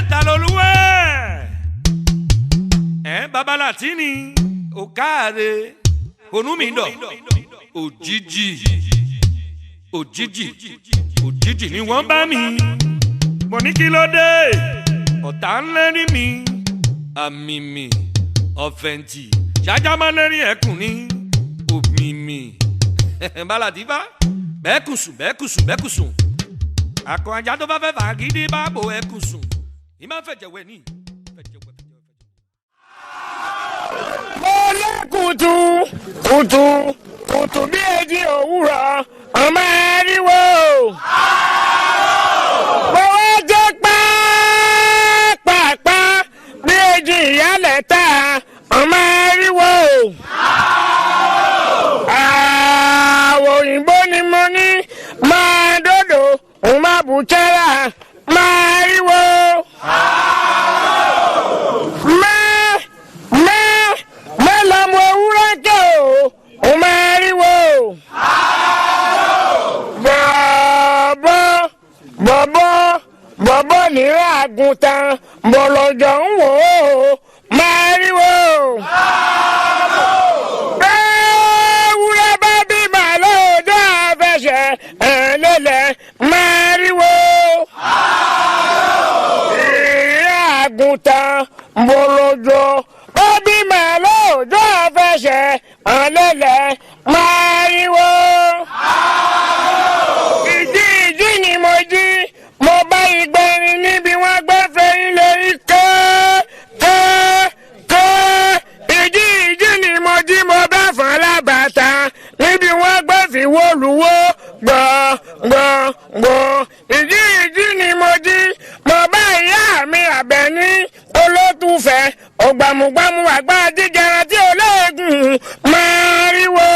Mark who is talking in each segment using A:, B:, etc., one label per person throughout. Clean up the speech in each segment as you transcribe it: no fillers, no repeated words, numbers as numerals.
A: Talolúwẹ̀ babalatini òkàrè onúmídọ̀ òjijì ni wọ́n bá mi mo ní kí ló dé ọ̀tá ń lérí mi àmì mi ọ̀fẹ̀ǹtì ṣáájámá lérí ẹkùn ní òmìmì bálàdìbá bẹ́ẹ̀kùsùn akọ ajá tó bá fẹ́ fàgídí bá bo ẹkùsùn ìmá fẹ̀jẹ̀wẹ̀ ní.
B: mo lé kùtù bí èjì òwúrọ̀ ọmọ ẹ̀ríwó. mo wá jẹ́ pàápàá bí èjì ìyálẹ̀ta ọmọ ẹ̀ríwó. àwọ̀ òyìnbó ni mo ní máa dòdò òun máa bù chẹ́rà máa ríwó. lọ́mọ ewúrẹ́ jẹ́ òun máa ríwó. bọ̀bọ̀ nírà àgùntàn bọ̀lọ̀jọ̀ ń wò ó máa ríwó. ewúrẹ́ bá bí màlúù ọjọ́ àfẹsẹ̀ ẹ̀lẹ́lẹ̀ máa ríwó. ìrà àgùntàn bọ̀lọ̀jọ̀ bá bí màlúù ọjọ́ àfẹsẹ̀ ẹ̀lẹ́lẹ̀ máa ríwó. ìjì ni mo jí mo bá ìgbẹ́rin níbi wọ́n gbẹ́fẹ́ ilé ike ìjì ni mo jí mo bá fọ́n lábàtà níbi wọ́n gbẹ́fì wọ́lùwọ́ gbọ̀ngbọ̀ngbọ̀. ìjì ni mo jí mo bá ìyá mi Àbẹ̀ní olótùfẹ́ ògbàmùgbàmù àgbà jíjẹrẹ tí olóògùn máa ríwó.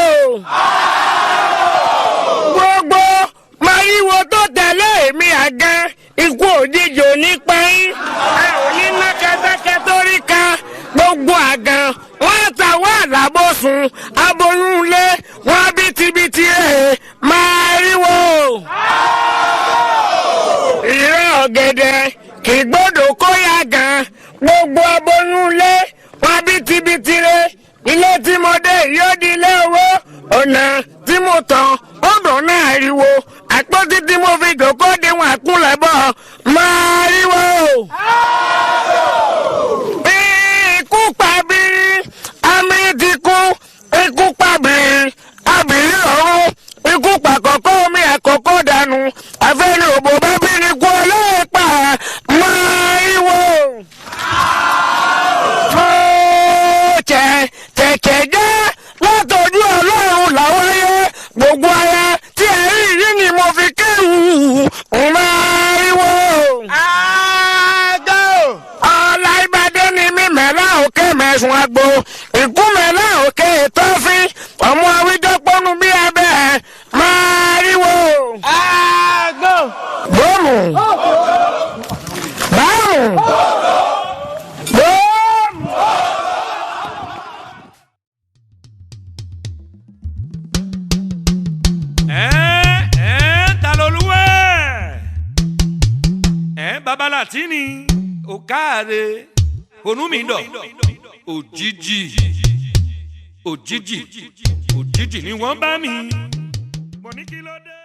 B: gbogbo mariwo tó tẹ̀lé èmi Àgàn ikú òjijì nípa yín ẹ ò ní ná kẹtẹkẹ tó rí ka gbogbo Àgàn wọn tàwọn àlàbọ̀sùn aboyún lé wọn bìtìbìtì ẹ̀ máa ríwó. ìran ọ̀gẹ̀dẹ̀ kì í gbọ́dọ̀ kó yá gan gbogbo aboyún lé wọn bìtìbìtì rẹ̀ ilé tí mo dé yóò di ilé owó ọ̀nà tí mo tàn ọ̀dọ̀ náà ríwo àpótí tí mo fi jòkó di wọn àkúnlẹ̀ bọ̀ máa ríwo. ikú pàbírí àmì ti kú ikú pàbírí àbírí ọ̀run ikú pàkọ́kọ́ omi àkọ́kọ́ dànù àfẹ́ni òbò bá bí ní kú ọlọ́ọ̀pá máa ríwo. tẹ̀kẹ̀ jẹ́ látọ̀jú Ọlọ́run làwọn ayé gbogbo ara tí ẹ rí yìí ni mo fi kéwù máa ríwó. ọ̀la Ìbàdàn ni mi mẹ́lá òkè mẹ́sùn àgbo ìkú mẹ́lá òkè tọ́fín ọmọ àwíjọ pọ́nú bí abẹ́ máa ríwó. bọ́ọ̀mù
A: Talolúwẹ̀ babalatini òkàrè onúmídọ̀ òjijì ni wọ́n bá mi mo ní kí ló dé.